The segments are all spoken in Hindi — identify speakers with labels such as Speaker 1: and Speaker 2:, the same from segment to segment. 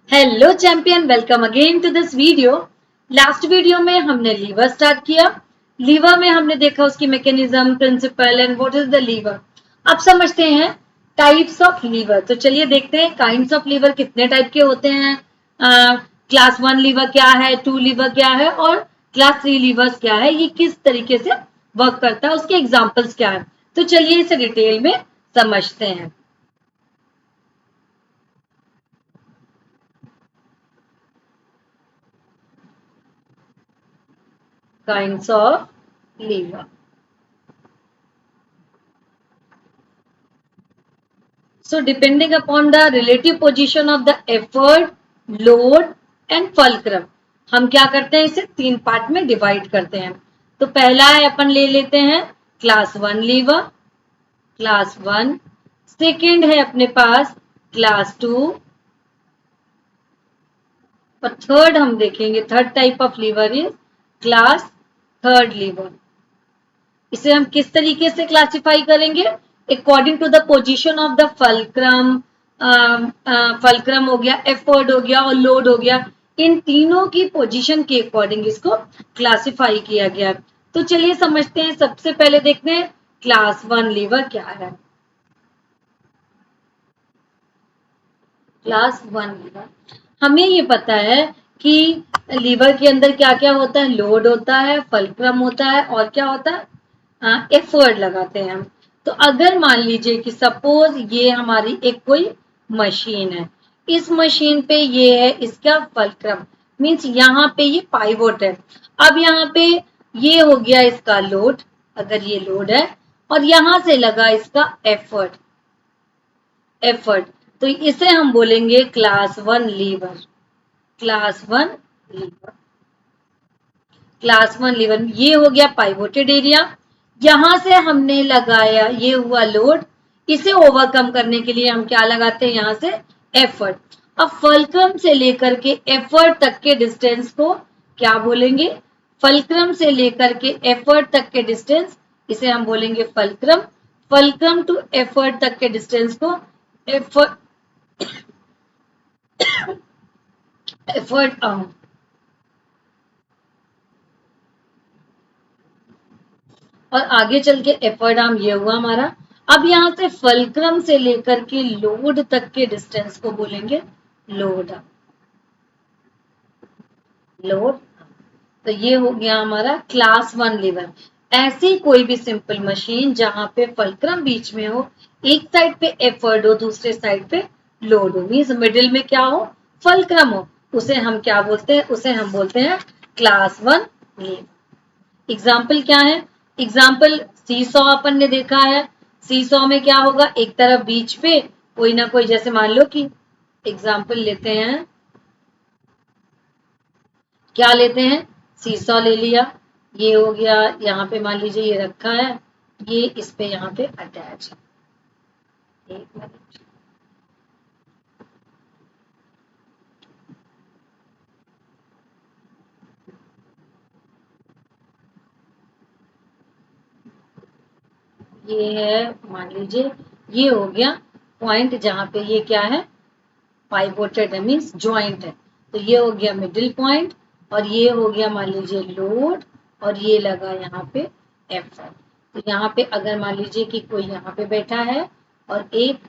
Speaker 1: Hello champion, welcome again to this video. Last video में हमने लीवर स्टार्ट किया। लीवर में हमने देखा उसकी mechanism, principle and what is the lever. अब समझते हैं टाइप्स ऑफ लीवर। तो चलिए देखते हैं काइंड्स ऑफ लीवर कितने टाइप के होते हैं। क्लास 1 लीवर क्या है, 2 लीवर क्या है और क्लास 3 लीवर्स क्या है, ये किस तरीके से वर्क करता है, उसके एग्जाम्पल्स क्या है। तो चलिए इसे डिटेल में समझते हैं। Kinds of lever. So depending upon the relative position of the effort, load and fulcrum, हम क्या करते हैं, इसे 3 पार्ट में डिवाइड करते हैं। तो पहला है, अपन ले लेते हैं क्लास 1 लीवर, क्लास 1। सेकेंड है अपने पास क्लास 2 और थर्ड हम देखेंगे, third type of lever is class third lever. इसे हम किस तरीके से क्लासिफाई करेंगे, according to the position of the fulcrum. Fulcrum हो गया, एफर्ट हो गया और लोड हो गया, इन तीनों की पोजीशन के अकॉर्डिंग इसको क्लासिफाई किया गया। तो चलिए समझते हैं। सबसे पहले देखते हैं क्लास 1 लीवर क्या है। क्लास 1 लीवर, हमें ये पता है कि लीवर के अंदर क्या क्या होता है, लोड होता है, फल्क्रम होता है और क्या होता है, एफर्ट लगाते हैं हम। तो अगर मान लीजिए कि सपोज ये हमारी एक कोई मशीन है, इस मशीन पे ये है इसका फल्क्रम, मीन्स यहाँ पे ये पाइवोट है। अब यहाँ पे ये हो गया इसका लोड, अगर ये लोड है, और यहां से लगा इसका एफर्ट। एफर्ट तो इसे हम बोलेंगे class 1 lever. Class 1 lever, class 1 lever ये हो गया पाइवोटेड एरिया। यहां से हमने लगाया, ये हुआ लोड, इसे ओवरकम करने के लिए हम क्या लगाते हैं, यहां से एफर्ट। अब फल्क्रम से लेकर के एफर्ट तक के डिस्टेंस को क्या बोलेंगे, फल्क्रम से लेकर के एफर्ट तक के डिस्टेंस, इसे हम बोलेंगे फल्क्रम। फल्क्रम टू एफर्ट तक के डिस्टेंस को एफर्ट एफर्ट और आगे चल के एफर्ट आर्म ये हुआ हमारा। अब यहां से फल्क्रम से लेकर के लोड तक के डिस्टेंस को बोलेंगे लोड। लोड तो ये हो गया हमारा क्लास 1 लीवर। ऐसी कोई भी सिंपल मशीन जहां पे फल्क्रम बीच में हो, एक साइड पे एफर्ट हो, दूसरे साइड पे लोड हो, मीन्स मिडिल में क्या हो, फल्क्रम हो, उसे हम क्या बोलते हैं, उसे हम बोलते हैं क्लास 1 लीवर। एग्जाम्पल क्या है, एग्जाम्पल सी सॉ अपन ने देखा है। सी सॉ में क्या होगा, एक तरफ बीच पे कोई ना कोई, जैसे मान लो कि एग्जाम्पल लेते हैं, क्या लेते हैं, सीसॉ ले लिया, ये हो गया, यहाँ पे मान लीजिए ये रखा है, ये इस पे यहाँ पे अटैच है। एक मिनट, ये है, मान लीजिए ये हो गया पॉइंट जहां पे ये क्या है, पाइवोटेड है, मीन्स ज्वाइंट है। तो ये हो गया मिडिल पॉइंट और ये हो गया मान लीजिए लोड और ये लगा यहाँ पे एफर्ट। तो यहाँ पे अगर मान लीजिए कि कोई यहाँ पे बैठा है और एक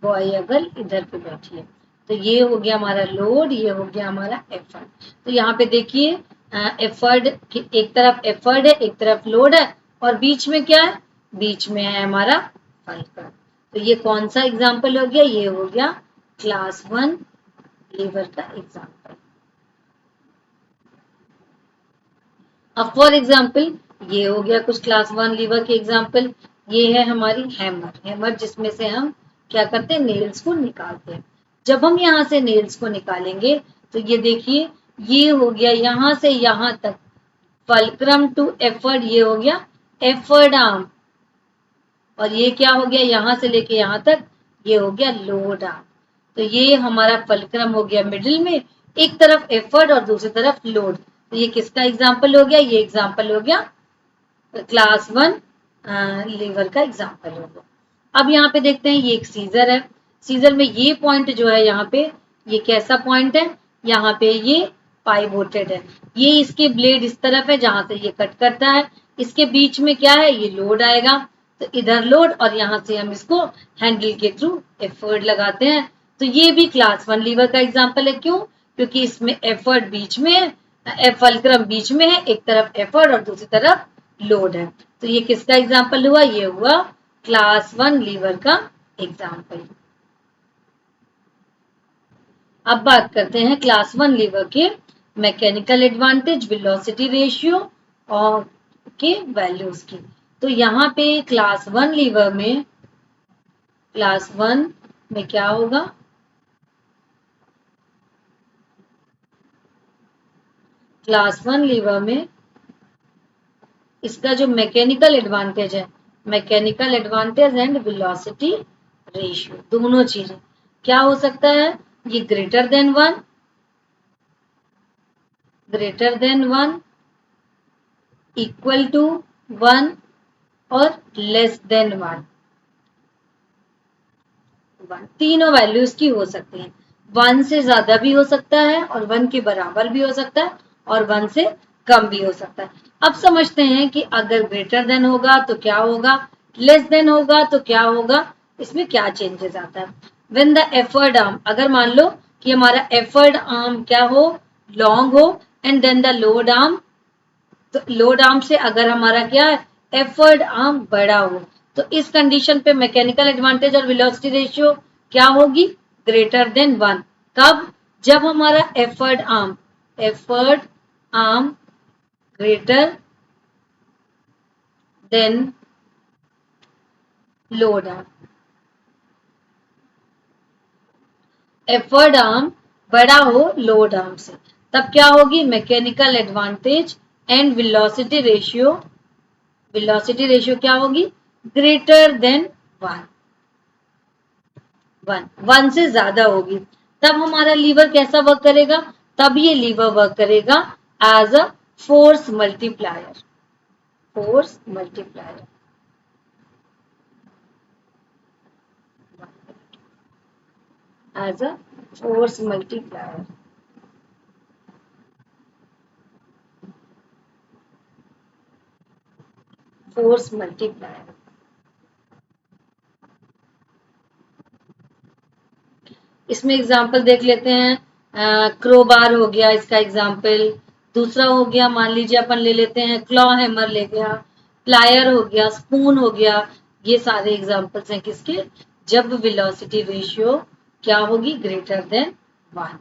Speaker 1: बॉय अगर इधर पे बैठी है, तो ये हो गया हमारा लोड, ये हो गया हमारा एफर्ट। तो यहाँ पे देखिए एफर्ट, एक तरफ एफर्ट है, एक तरफ लोड है और बीच में क्या है, बीच में है हमारा फल्क्रम। तो ये कौन सा एग्जाम्पल हो गया, ये हो गया क्लास 1 लीवर का एग्जाम्पल। अब फॉर एग्जाम्पल ये हो गया कुछ क्लास 1 लीवर के एग्जाम्पल। ये है हमारी हैमर, हैमर जिसमें से हम क्या करते हैं, नेल्स को निकालते हैं। जब हम यहाँ से नेल्स को निकालेंगे तो ये देखिए, ये हो गया यहाँ से यहाँ तक फल्क्रम टू एफर्ट, ये हो गया एफर्ट आर्म, और ये क्या हो गया, यहां से लेके यहां तक ये हो गया लोड आर्म। तो ये हमारा फल्क्रम हो गया मिडिल में, एक तरफ एफर्ट और दूसरी तरफ लोड। तो ये किसका एग्जाम्पल हो गया, ये एग्जाम्पल हो गया क्लास 1 लीवर का एग्जाम्पल हो गया। अब यहाँ पे देखते हैं, ये एक सीजर है। सीजर में ये पॉइंट जो है यहाँ पे, ये कैसा पॉइंट है, यहाँ पे ये पाइवोटेड है, ये इसके ब्लेड इस तरफ है जहां से ये कट करता है, इसके बीच में क्या है, ये लोड आएगा, तो इधर लोड और यहाँ से हम इसको हैंडल के थ्रू एफर्ट लगाते हैं। तो ये भी क्लास 1 लीवर का एग्जांपल है। क्यों? क्योंकि इसमें एफर्ट बीच में है, फलक्रम बीच में है, एक तरफ एफर्ट और दूसरी तरफ लोड है। तो ये किसका एग्जांपल हुआ, ये हुआ क्लास 1 लीवर का एग्जांपल। अब बात करते हैं क्लास 1 लीवर के मैकेनिकल एडवांटेज, वेलोसिटी रेशियो और के वैल्यूज की। तो यहाँ पे क्लास 1 लीवर में, क्लास 1 में क्या होगा, क्लास 1 लीवर में इसका जो मैकेनिकल एडवांटेज है, mechanical advantage and velocity ratio, दोनों चीजें क्या हो सकता है, ये greater than 1, greater than 1, equal to 1 और लेस देन 1, तीनों वैल्यूज की हो सकती हैं। 1 से ज्यादा भी हो सकता है और 1 के बराबर भी हो सकता है और 1 से कम भी हो सकता है। अब समझते हैं कि अगर ग्रेटर देन होगा तो क्या होगा, लेस देन होगा तो क्या होगा, इसमें क्या चेंजेस आता है। व्हेन द एफर्ट आर्म, अगर मान लो कि हमारा एफर्ट आर्म क्या हो, लॉन्ग हो, and then the load arm, तो लोड आर्म से अगर हमारा क्या है, एफर्ट आर्म बड़ा हो, तो इस कंडीशन पे मैकेनिकल एडवांटेज और वेलोसिटी रेशियो क्या होगी, ग्रेटर देन 1। कब? जब हमारा effort arm greater than load arm, effort arm बड़ा हो लोड आर्म से, तब क्या होगी, mechanical advantage and velocity ratio, velocity ratio क्या होगी, ग्रेटर देन 1, 1 से ज्यादा होगी। तब हमारा लीवर कैसा वर्क करेगा, तब ये लीवर वर्क करेगा as a force multiplier, force multiplier, as a force multiplier. Force multiplier, इसमें एग्जाम्पल देख लेते हैं। क्रोबार हो गया इसका एग्जाम्पल, दूसरा हो गया मान लीजिए अपन ले लेते हैं क्लॉ हैमर ले गया, प्लायर हो गया, स्पून हो गया, ये सारे एग्जाम्पल्स हैं किसके, जब वेलोसिटी रेशियो क्या होगी, ग्रेटर देन 1।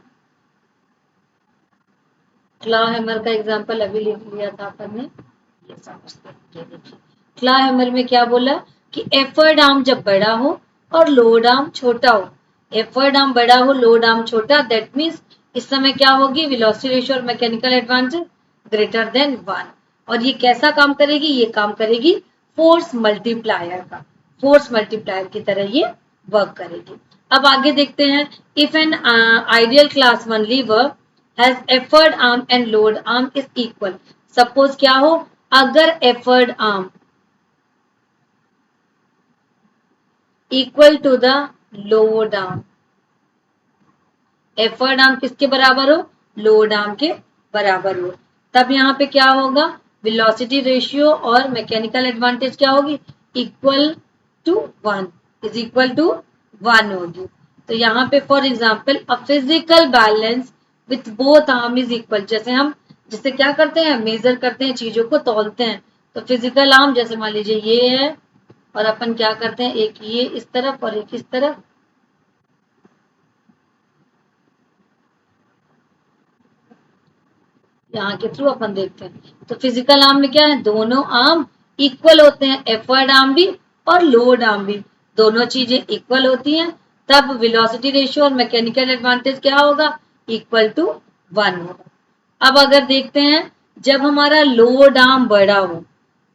Speaker 1: क्लॉ हैमर का एग्जाम्पल अभी लिया था अपन ने, ये समझते हैं, ये देखिए क्लॉ हैमर में क्या बोला कि एफर्ट आर्म जब बड़ा हो और लोड आर्म छोटा हो, एफर्ट आर्म बड़ा हो लोड आर्म छोटा, दैट मीन्स इस समय क्या होगी, वेलोसिटी रेशियो और मैकेनिकल एडवांटेज ग्रेटर देन 1। और ये कैसा काम करेगी, ये काम करेगी फोर्स मल्टीप्लायर का, फोर्स मल्टीप्लायर की तरह ये वर्क करेगी। अब आगे देखते हैं, if an ideal class 1 lever has effort arm and load arm is equal, suppose क्या हो, अगर effort arm equal to the load arm, effort arm किसके बराबर हो, लोड आर्म के बराबर हो, तब यहाँ पे क्या होगा, वेलोसिटी रेशियो और मैकेनिकल एडवांटेज क्या होगी, equal to 1, is equal to 1 होगी। तो यहाँ पे for example a physical balance with both arm is equal, जैसे हम जिससे क्या करते हैं, मेजर करते हैं, चीजों को तौलते हैं, तो फिजिकल आर्म जैसे मान लीजिए ये है और अपन क्या करते हैं, एक ये इस तरफ और एक इस तरफ, यहाँ के थ्रू अपन देखते हैं। तो फिजिकल आर्म में क्या है, दोनों आर्म इक्वल होते हैं, एफर्ट आर्म भी और लोड आर्म भी, दोनों चीजें इक्वल होती हैं, तब वेलोसिटी रेशियो और मैकेनिकल एडवांटेज क्या होगा, इक्वल टू 1 होगा। अब अगर देखते हैं जब हमारा लोड आर्म बड़ा हो,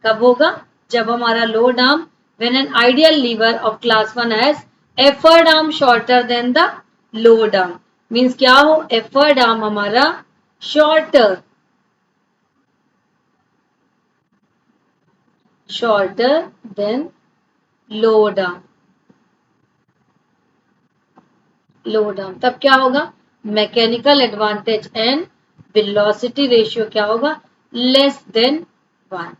Speaker 1: कब होगा, जब हमारा load arm, when an ideal lever of class 1 has effort arm shorter than the load arm, means क्या हो, एफर्ट आर्म हमारा shorter than load arm, तब क्या होगा, mechanical advantage and velocity ratio क्या होगा, लेस देन 1।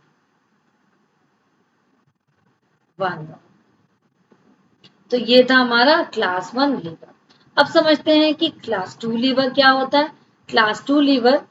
Speaker 1: तो ये था हमारा क्लास 1 लीवर। अब समझते हैं कि क्लास 2 लीवर क्या होता है। Class 2 lever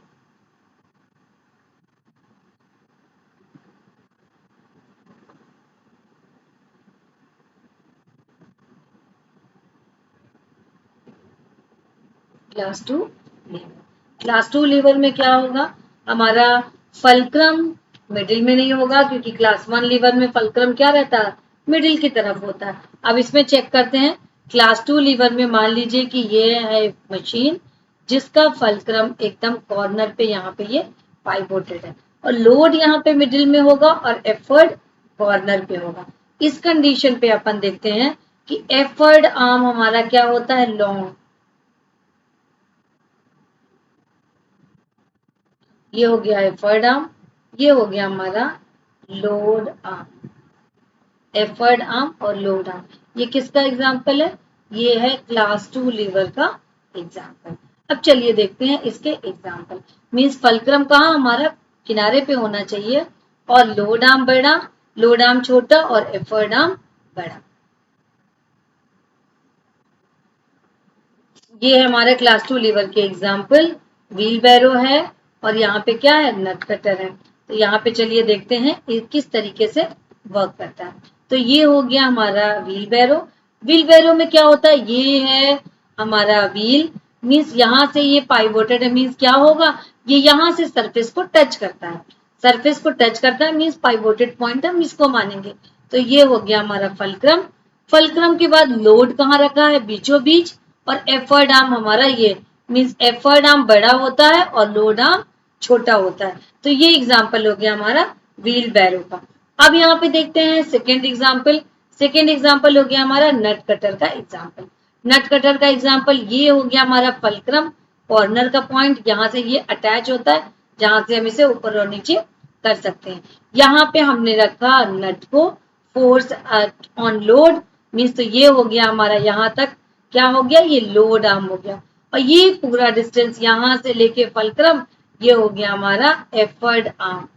Speaker 1: class two lever में क्या होगा, हमारा फल्क्रम मिडिल में नहीं होगा, क्योंकि क्लास 1 लीवर में फल्क्रम क्या रहता है, मिडिल की तरफ होता है। अब इसमें चेक करते हैं, क्लास 2 लीवर में मान लीजिए कि ये है मशीन जिसका फल्क्रम एकदम कॉर्नर पे यहाँ पे ये पाइवोटेड है, और लोड यहाँ पे मिडिल में होगा और एफर्ट कॉर्नर पे होगा। इस कंडीशन पे अपन देखते हैं कि एफर्ट आर्म हमारा क्या होता है, लॉन्ग। ये हो गया एफर्ट आर्म, ये हो गया हमारा लोड आर्म। एफर्ट आर्म और लोड आर्म, ये किसका एग्जाम्पल है, ये है क्लास 2 लीवर का एग्जाम्पल। अब चलिए देखते हैं इसके एग्जाम्पल। मींस फल्क्रम कहाँ हमारा किनारे पे होना चाहिए, और लोड आर्म बड़ा, लोड आर्म छोटा और एफर्ट आर्म बड़ा। ये है हमारे क्लास 2 लीवर के एग्जाम्पल। व्हील बैरो है और यहाँ पे क्या है, नट कटर है। तो यहाँ पे चलिए देखते हैं ये किस तरीके से वर्क करता है। तो ये हो गया हमारा व्हील बैरो। व्हील बैरो में क्या होता है, ये है हमारा व्हील, मीन्स यहाँ से ये पाइवोटेड है, मीन्स क्या होगा, ये यहाँ से सरफेस को टच करता है। सरफेस को टच करता है मीन्स पाइवोटेड पॉइंट हम इसको मानेंगे। तो ये हो गया हमारा फल्क्रम। फल्क्रम के बाद लोड कहाँ रखा है, बीचों बीच, और एफर्ट आर्म हमारा ये, मीन्स एफर्ट आर्म बड़ा होता है और लोड आर्म छोटा होता है। तो ये एग्जाम्पल हो गया हमारा व्हील बैरो का। अब यहाँ पे देखते हैं सेकेंड एग्जाम्पल। सेकेंड एग्जाम्पल हो गया हमारा नट कटर का एग्जाम्पल। नट कटर का एग्जाम्पल ये हो गया हमारा फल्क्रम, कॉर्नर का पॉइंट, यहाँ से ये अटैच होता है, जहां से हम इसे ऊपर और नीचे कर सकते हैं। यहाँ पे हमने रखा नट को, फोर्स ऑन लोड, मीन्स तो ये हो गया हमारा यहाँ तक क्या हो गया, ये लोड आर्म हो गया, और ये पूरा डिस्टेंस यहां से लेके फल्क्रम ये हो गया हमारा एफर्ट आर्म।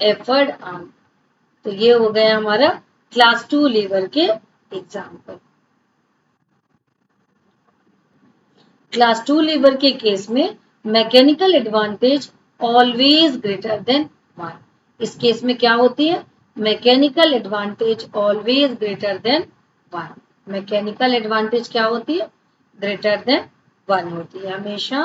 Speaker 1: एफर्ट आर्म, तो ये हो गया हमारा क्लास 2 लीवर के एग्जाम्पल। क्लास 2 लीवर के केस में mechanical advantage always greater than 1। इस केस में क्या होती है, mechanical advantage always greater than 1। Mechanical advantage क्या होती है, ग्रेटर देन 1 होती है हमेशा।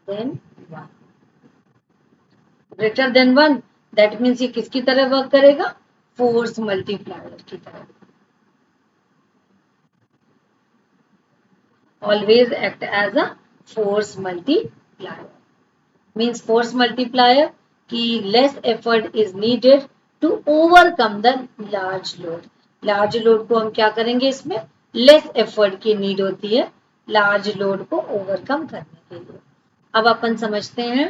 Speaker 1: Than 1, greater than 1, that means ये किसकी तरह वर्क करेगा, फोर्स मल्टीप्लायर की तरह। Always act as a force multiplier, means force multiplier की less effort is needed to overcome the large load. Large load को हम क्या करेंगे, इसमें लेस एफर्ट की नीड होती है लार्ज लोड को ओवरकम करने के लिए। अब अपन समझते हैं,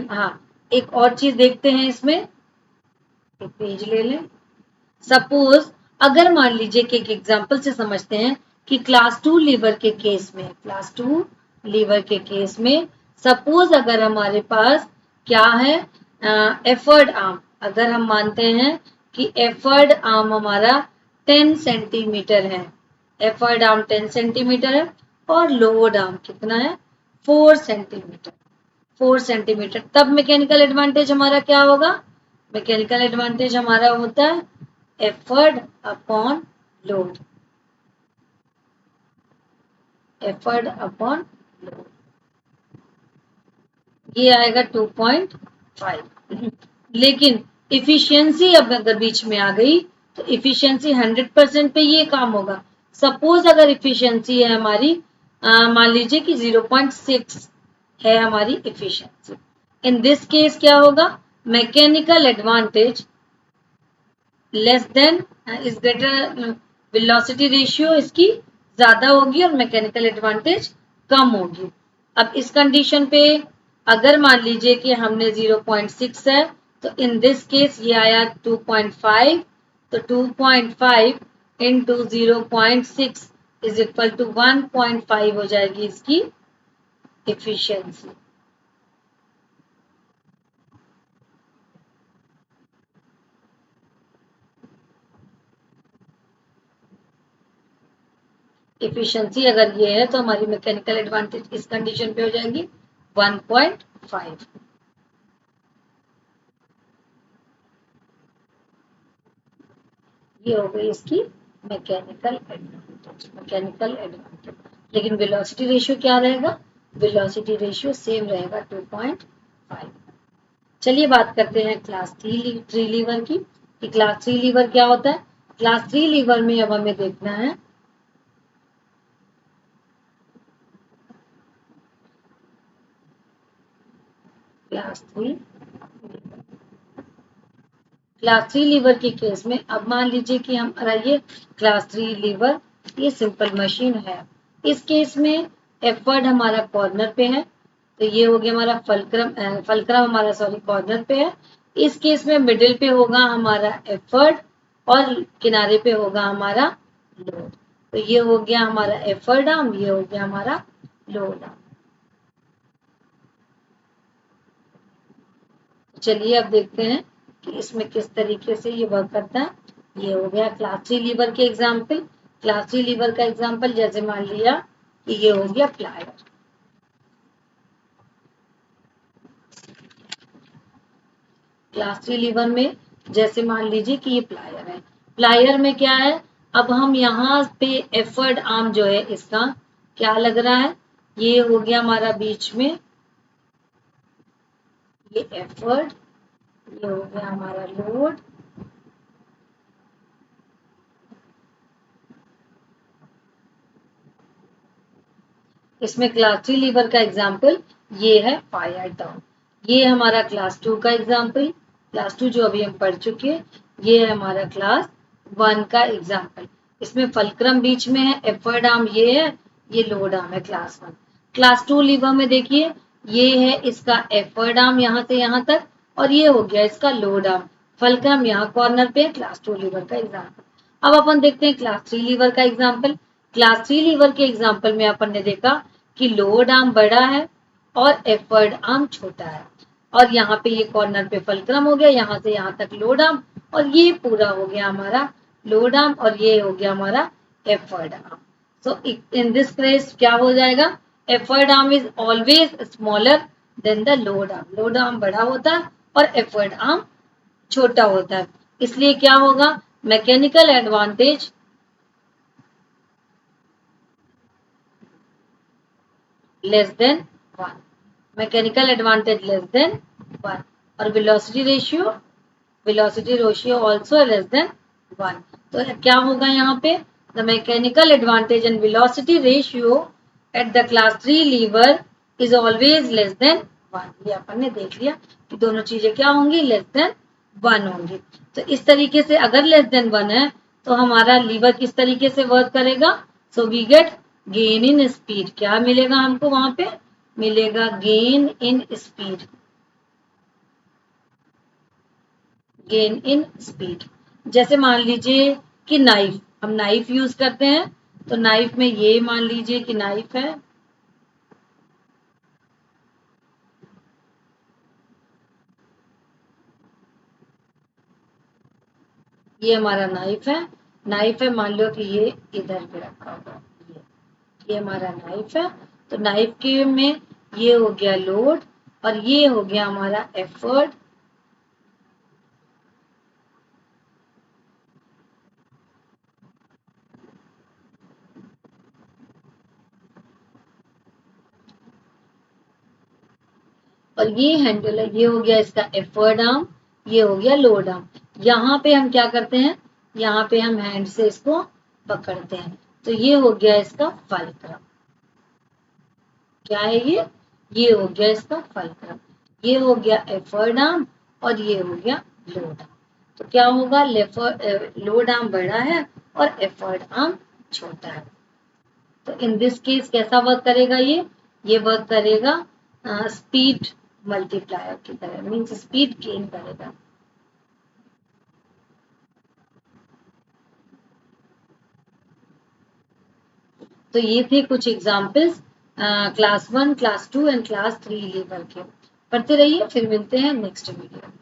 Speaker 1: हाँ एक और चीज देखते हैं इसमें, एक पेज ले लें। सपोज अगर मान लीजिए कि एक एग्जांपल से समझते हैं कि क्लास 2 लीवर के केस में, क्लास 2 लीवर के केस में सपोज अगर हमारे पास क्या है, एफर्ट आर्म, अगर हम मानते हैं कि एफर्ट आर्म हमारा 10 सेंटीमीटर है, एफर्ट आर्म 10 सेंटीमीटर है, और लोड आर्म कितना है, 4 सेंटीमीटर। 4 सेंटीमीटर, तब मैकेनिकल एडवांटेज हमारा क्या होगा, मैकेनिकल एडवांटेज हमारा होता है effort upon load. Effort upon load ये आएगा 2.5। लेकिन इफिशियंसी अब अगर बीच में आ गई तो इफिशियंसी 100% पे ये काम होगा। सपोज अगर इफिशियंसी है हमारी, मान लीजिए कि 0.6 है हमारी इफिशियंसी, इन दिस केस क्या होगा, mechanical advantage less then is greater, velocity ratio इसकी ज्यादा होगी और मैकेनिकल एडवांटेज कम होगी। अब इस कंडीशन पे अगर मान लीजिए कि हमने 0.6 है, तो इन दिस केस ये आया 2.5, तो 2.5 इंटू 0.6 इज इक्वल टू 1.5 हो जाएगी इसकी एफिशिएंसी। एफिशिएंसी अगर ये है तो हमारी मैकेनिकल एडवांटेज इस कंडीशन पे हो जाएगी 1.5। ये हो गई इसकी मैकेनिकल एडवांटेज। लेकिन वेलोसिटी रेशियो क्या रहेगा? वेलोसिटी रेशियो सेम रहेगा 2.5। चलिए बात करते हैं क्लास 3 लीवर की कि क्लास 3 लीवर क्या होता है। क्लास 3 लीवर में अब हमें देखना है क्लास 3 लीवर के केस में अब मान लीजिए कि हम ये क्लास 3 लीवर ये सिंपल मशीन है। इस केस में एफर्ट हमारा कॉर्नर पे है, तो ये हो गया हमारा फलक्रम हमारा सॉरी कॉर्नर पे है। इस केस में मिडिल पे होगा हमारा एफर्ट और किनारे पे होगा हमारा लोड। तो ये हो गया हमारा एफर्ट आर्म, ये हो गया हमारा लोड आर्म। चलिए अब देखते हैं कि इसमें किस तरीके से ये वर्क करता है। ये हो गया क्लास 3 लीवर के एग्जाम्पल। क्लास 3 लीवर का एग्जाम्पल जैसे मान लिया कि ये हो गया प्लायर। क्लास 3 लीवर में जैसे मान लीजिए कि ये प्लायर है। प्लायर में क्या है, अब हम यहाँ पे एफर्ट आर्म जो है इसका क्या लग रहा है, ये हो गया हमारा बीच में ये एफर्ट, ये हो गया हमारा लोड, इसमें क्लास 3 लीवर का एग्जाम्पल ये है फायर टर्म। ये हमारा क्लास 2 का एग्जाम्पल, क्लास 2 जो अभी हम पढ़ चुके हैं, ये है हमारा क्लास 1 का एग्जाम्पल। इसमें फलक्रम बीच में है, एफर्ट आर्म ये है, ये लोड आर्म है क्लास 1। क्लास 2 लीवर में देखिए ये है इसका एफर्ट आर्म यहाँ से यहाँ तक, और ये हो गया इसका लोड आर्म। फलक्रम यहाँ कॉर्नर पे है, क्लास 2 लीवर का एग्जाम्पल। अब अपन देखते हैं क्लास 3 लीवर का एग्जाम्पल। क्लास 3 लीवर के एग्जाम्पल में अपन ने देखा कि लोड आर्म बड़ा है और एफर्ट आर्म छोटा है, और यहाँ पे ये कॉर्नर पे फलक्रम हो गया, यहाँ से यहाँ तक लोड आर्म, और ये पूरा हो गया हमारा लोड आर्म, और ये हो गया हमारा effort arm. So in this case क्या हो जाएगा, effort arm is always smaller than the load arm. Load arm बड़ा होता है और एफर्ट आर्म छोटा होता है, इसलिए क्या होगा, mechanical advantage less than 1, mechanical advantage less than 1, और velocity ratio also less than 1। तो क्या होगा यहाँ पे, the mechanical advantage and velocity ratio at the class 3 lever is always less than 1। ये अपन ने देख लिया कि दोनों चीजें क्या होंगी, लेस देन 1 होंगी। तो इस तरीके से अगर लेस देन 1 है तो हमारा लीवर किस तरीके से वर्क करेगा, so we get gain in speed. क्या मिलेगा हमको वहां पे, मिलेगा gain in speed, gain in speed. जैसे मान लीजिए कि नाइफ, हम नाइफ यूज करते हैं, तो नाइफ में ये मान लीजिए कि नाइफ है, ये हमारा नाइफ है। नाइफ है, मान लो कि ये इधर पे रखा होगा, ये हमारा नाइफ है। तो नाइफ के में ये हो गया लोड और ये हो गया हमारा एफर्ट, और ये हैंडल है, ये हो गया इसका एफर्ट आर्म, ये हो गया लोड आर्म। यहाँ पे हम क्या करते हैं, यहाँ पे हम हैंड से इसको पकड़ते हैं, तो ये हो गया इसका फलक्रम। क्या है ये हो गया इसका फलक्रम, ये हो गया एफर्ट आर्म और ये हो गया लोड आर्म। तो क्या होगा, लोड आर्म बड़ा है और एफर्ट आर्म छोटा है। तो इन दिस केस कैसा वर्क करेगा, ये वर्क करेगा स्पीड मल्टीप्लायर की तरह, मीन्स स्पीड गेन करेगा। तो ये थे कुछ examples class 1, class 2 and class 3 lever के। पढ़ते रहिए, फिर मिलते हैं नेक्स्ट वीडियो में।